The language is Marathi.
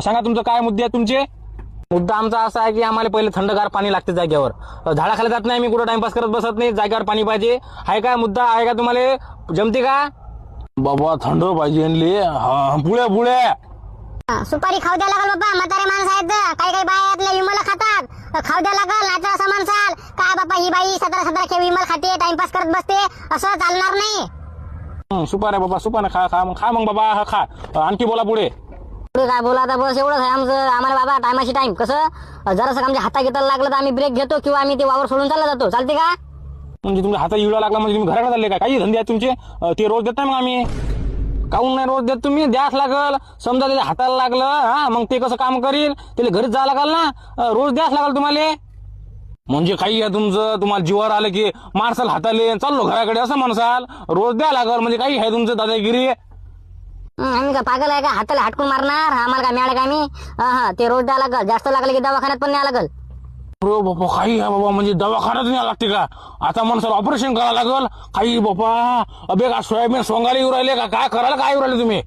सांगा तुमचं काय मुद्दे आहेत तुमचे. मुद्दा आमचा असा आहे की आम्हाला पहिले थंडगार पाणी लागते जागेवर. झाडाखाली जात नाही मी, कुठं टाइमपास करत बसत नाही, जागेवर पाणी पाहिजे. आहे काय मुद्दा, आहे का तुम्हाला, जमते का बाबा? थंड पाहिजे. पुढे पुढे सुपारी खाऊ द्या लागल बाबा, म्हातारे माणसं आहेत, काही काही बाया विमल खातात, खाऊ द्या लागल. नाहीतर असं म्हणसाल काय बाबा ही बाई 17 विमल खाते, टाइमपास करत बसते, असं चालणार नाही. सुपाऱ्या बाबा, सुपाऱ्या खा खा खा मग बाबा, हा खा. आणखी बोला पुढे. पुढे काय बोला आता, बस एवढंच आहे आमचं. आम्हाला बाबा टायमाशी टाइम, कसं जरासं आमच्या हाता घेतायला लागलं तर आम्ही ब्रेक घेतो किंवा आम्ही ते वावर सोडून चालला जातो. चालते का? म्हणजे तुमच्या हातात इवडा लागला म्हणजे तुम्ही घराकडे चालले का? काही धंदे आहेत तुमचे, ते रोज देत नाही मग आम्ही. काहून नाही रोज देत तुम्ही? द्यास लागल. समजा त्याच्या हाताला लागलं, हा मग ते कसं काम करील, त्याला घरीच जावं लागल ना, रोज द्यास लागल तुम्हाला. म्हणजे काही आहे तुमचं, तुम्हाला जीवावर आलं की मारसाल हाताले चाललो घराकडे असं म्हणसाल, रोज द्या लागल म्हणजे काही आहे तुमचं दादागिरी. आम्ही का पागल आहे का? हाताला हटकून मारणार आम्हाला काय मिळालं का आम्ही? हा ते रोज द्यावं लागल, जास्त लागलं की दवाखान्यात पण न्यावं लागल. हो बाबा, काही आहे बाबा, म्हणजे दवाखान्यात न्यावं लागते का? आता माणसाला ऑपरेशन करावं लागल काही बाबा. अबे का सोयाबीन सोंगाला येऊ राहिले का? काय करायला काय येऊ राहिले तुम्ही?